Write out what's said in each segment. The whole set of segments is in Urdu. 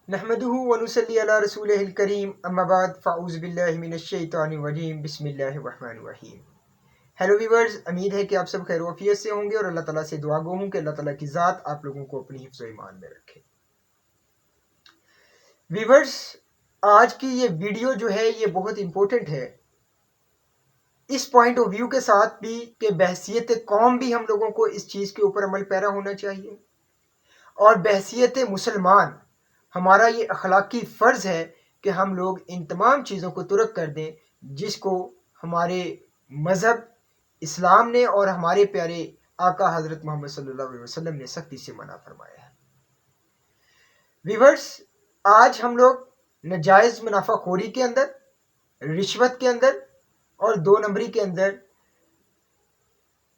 نحمده ونصلي على رسوله الكريم اما بعد فاعوذ باللہ من الشیطان الرجیم بسم اللہ الرحمن الرحیم۔ ہیلو ویورز، امید ہے کہ آپ سب خیر و عافیت سے ہوں گے اور اللہ تعالیٰ سے دعا گو ہوں کہ اللہ تعالیٰ کی ذات آپ لوگوں کو اپنی حفظ و ایمان میں رکھے۔ ویورز، آج کی یہ ویڈیو جو ہے یہ بہت امپورٹنٹ ہے اس پوائنٹ آف ویو کے ساتھ بھی کہ بحیثیت قوم بھی ہم لوگوں کو اس چیز کے اوپر عمل پیرا ہونا چاہیے، اور بحیثیت مسلمان ہمارا یہ اخلاقی فرض ہے کہ ہم لوگ ان تمام چیزوں کو ترک کر دیں جس کو ہمارے مذہب اسلام نے اور ہمارے پیارے آقا حضرت محمد صلی اللہ علیہ وسلم نے سختی سے منع فرمایا ہے۔ ویورز، آج ہم لوگ ناجائز منافع خوری کے اندر، رشوت کے اندر اور دو نمبری کے اندر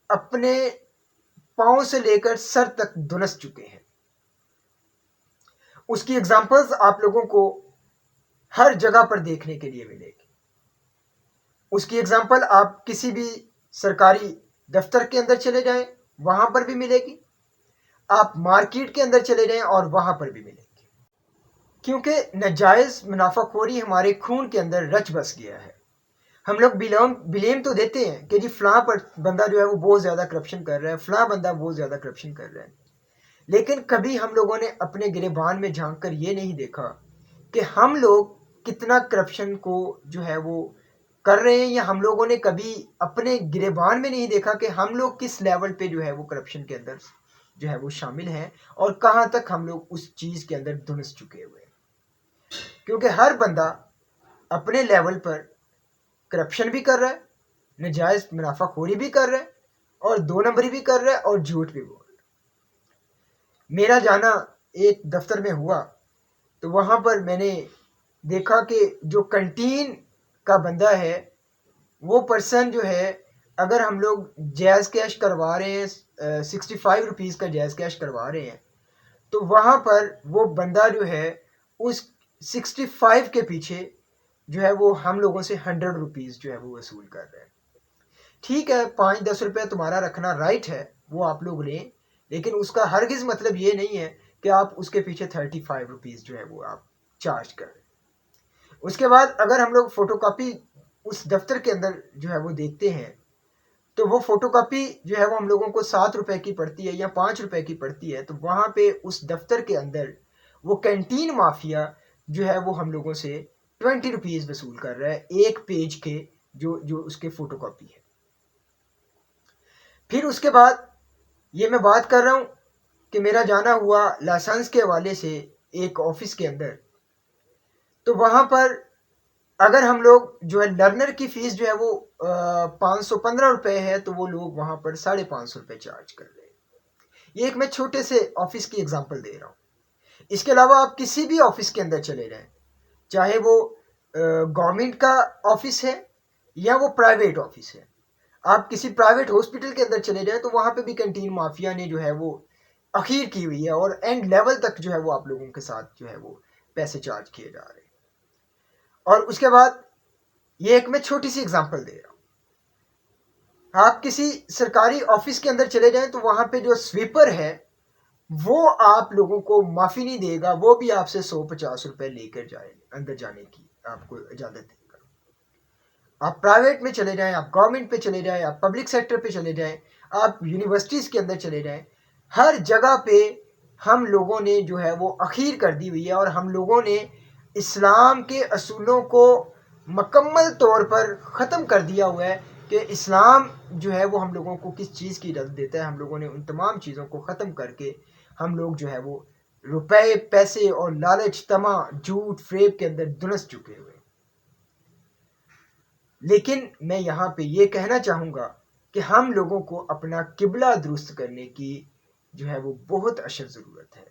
اپنے پاؤں سے لے کر سر تک دنس چکے ہیں۔ اس کی ایگزامپلز آپ لوگوں کو ہر جگہ پر دیکھنے کے لیے ملے گی۔ اس کی ایگزامپل آپ کسی بھی سرکاری دفتر کے اندر چلے جائیں وہاں پر بھی ملے گی، آپ مارکیٹ کے اندر چلے جائیں اور وہاں پر بھی ملے گی، کیونکہ ناجائز منافع خوری ہمارے خون کے اندر رچ بس گیا ہے۔ ہم لوگ بلیم تو دیتے ہیں کہ جی فلاں پر بندہ جو ہے وہ بہت زیادہ کرپشن کر رہا ہے، فلاں بندہ بہت زیادہ کرپشن کر رہا ہے، لیکن کبھی ہم لوگوں نے اپنے گریبان میں جھانک کر یہ نہیں دیکھا کہ ہم لوگ کتنا کرپشن کو جو ہے وہ کر رہے ہیں، یا ہم لوگوں نے کبھی اپنے گریبان میں نہیں دیکھا کہ ہم لوگ کس لیول پہ جو ہے وہ کرپشن کے اندر جو ہے وہ شامل ہیں اور کہاں تک ہم لوگ اس چیز کے اندر دھنس چکے ہوئے ہیں۔ کیونکہ ہر بندہ اپنے لیول پر کرپشن بھی کر رہا ہے، ناجائز منافع خوری بھی کر رہا ہے، اور دو نمبری بھی کر رہا ہے، اور جھوٹ بھی بول رہا ہے۔ میرا جانا ایک دفتر میں ہوا تو وہاں پر میں نے دیکھا کہ جو کنٹین کا بندہ ہے وہ پرسن جو ہے، اگر ہم لوگ جائز کیش کروا رہے ہیں 65 روپیز کا جائز کیش کروا رہے ہیں، تو وہاں پر وہ بندہ جو ہے اس 65 کے پیچھے جو ہے وہ ہم لوگوں سے 100 روپیز جو ہے وہ وصول کر رہے ہیں۔ ٹھیک ہے، 5-10 روپے تمہارا رکھنا رائٹ ہے، وہ آپ لوگ لیں، لیکن اس کا ہرگز مطلب یہ نہیں ہے کہ آپ اس کے پیچھے 35 روپیز جو ہے وہ آپ چارج کر رہے ہیں۔ اس کے بعد اگر ہم لوگ فوٹو کاپی اس دفتر کے اندر جو ہے وہ دیکھتے ہیں تو وہ فوٹو کاپی جو ہے وہ ہم لوگوں کو 7 روپے کی پڑتی ہے یا 5 روپے کی پڑتی ہے، تو وہاں پہ اس دفتر کے اندر وہ کینٹین مافیا جو ہے وہ ہم لوگوں سے 20 روپیز وصول کر رہا ہے ایک پیج کے جو اس کے فوٹو کاپی ہے۔ پھر اس کے بعد یہ میں بات کر رہا ہوں کہ میرا جانا ہوا لائسنس کے حوالے سے ایک آفس کے اندر، تو وہاں پر اگر ہم لوگ جو ہے لرنر کی فیس جو ہے وہ 515 روپے ہے، تو وہ لوگ وہاں پر 550 روپے چارج کر رہے ہیں۔ یہ ایک میں چھوٹے سے آفس کی ایگزامپل دے رہا ہوں۔ اس کے علاوہ آپ کسی بھی آفس کے اندر چلے جائیں، چاہے وہ گورنمنٹ کا آفس ہے یا وہ پرائیویٹ آفس ہے، آپ کسی پرائیویٹ ہاسپٹل کے اندر چلے جائیں تو وہاں پہ بھی کینٹین مافیا نے جو ہے وہ اخیر کی ہوئی ہے، اور اینڈ لیول تک جو ہے وہ آپ لوگوں کے ساتھ جو ہے وہ پیسے چارج کیے جا رہے ہیں۔ اور اس کے بعد یہ ایک میں چھوٹی سی ایگزامپل دے رہا ہوں، آپ کسی سرکاری آفس کے اندر چلے جائیں تو وہاں پہ جو سویپر ہے وہ آپ لوگوں کو معافی نہیں دے گا، وہ بھی آپ سے 150 روپے لے کر جائے اندر جانے کی آپ کو اجازت دے گا۔ آپ پرائیویٹ میں چلے جائیں، آپ گورنمنٹ پہ چلے جائیں، آپ پبلک سیکٹر پہ چلے جائیں، آپ یونیورسٹیز کے اندر چلے جائیں، ہر جگہ پہ ہم لوگوں نے جو ہے وہ اخیر کر دی ہوئی ہے، اور ہم لوگوں نے اسلام کے اصولوں کو مکمل طور پر ختم کر دیا ہوا ہے کہ اسلام جو ہے وہ ہم لوگوں کو کس چیز کی اجازت دیتا ہے۔ ہم لوگوں نے ان تمام چیزوں کو ختم کر کے ہم لوگ جو ہے وہ روپے، پیسے اور لالچ، طمع، جھوٹ، فریب کے اندر دنس چکے ہوئے۔ لیکن میں یہاں پہ یہ کہنا چاہوں گا کہ ہم لوگوں کو اپنا قبلہ درست کرنے کی جو ہے وہ بہت اشد ضرورت ہے۔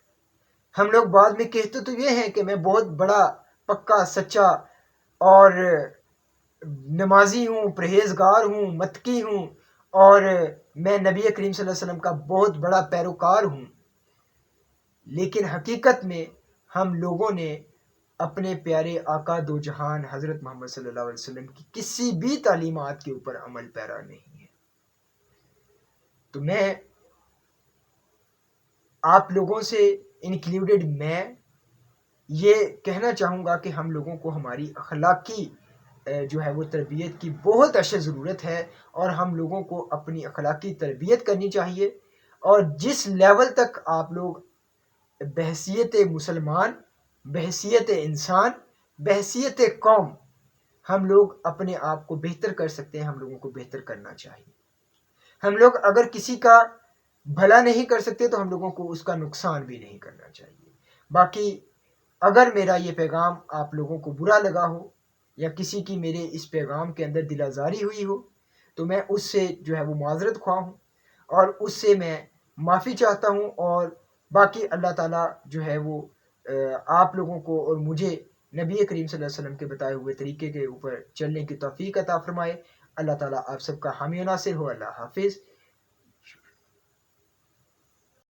ہم لوگ بعد میں کہتے تو یہ ہیں کہ میں بہت بڑا پکا سچا اور نمازی ہوں، پرہیزگار ہوں، متقی ہوں، اور میں نبی کریم صلی اللہ علیہ وسلم کا بہت بڑا پیروکار ہوں، لیکن حقیقت میں ہم لوگوں نے اپنے پیارے آقا دو جہان حضرت محمد صلی اللہ علیہ وسلم کی کسی بھی تعلیمات کے اوپر عمل پیرا نہیں ہے۔ تو میں آپ لوگوں سے انکلوڈڈ میں یہ کہنا چاہوں گا کہ ہم لوگوں کو ہماری اخلاقی جو ہے وہ تربیت کی بہت اشد ضرورت ہے، اور ہم لوگوں کو اپنی اخلاقی تربیت کرنی چاہیے. اور جس لیول تک آپ لوگ بحیثیت مسلمان، بحیثیت انسان، بحیثیت قوم ہم لوگ اپنے آپ کو بہتر کر سکتے ہیں، ہم لوگوں کو بہتر کرنا چاہیے. ہم لوگ اگر کسی کا بھلا نہیں کر سکتے تو ہم لوگوں کو اس کا نقصان بھی نہیں کرنا چاہیے. باقی اگر میرا یہ پیغام آپ لوگوں کو برا لگا ہو، یا کسی کی میرے اس پیغام کے اندر دل آزاری ہوئی ہو، تو میں اس سے جو ہے وہ معذرت خواہ ہوں، اور اس سے میں معافی چاہتا ہوں. اور باقی اللہ تعالیٰ جو ہے وہ آپ لوگوں کو اور مجھے نبی کریم صلی اللہ علیہ وسلم کے بتائے ہوئے طریقے کے اوپر چلنے کی توفیق عطا فرمائے. اللہ تعالیٰ آپ سب کا حامی و ناصر ہو. اللہ حافظ.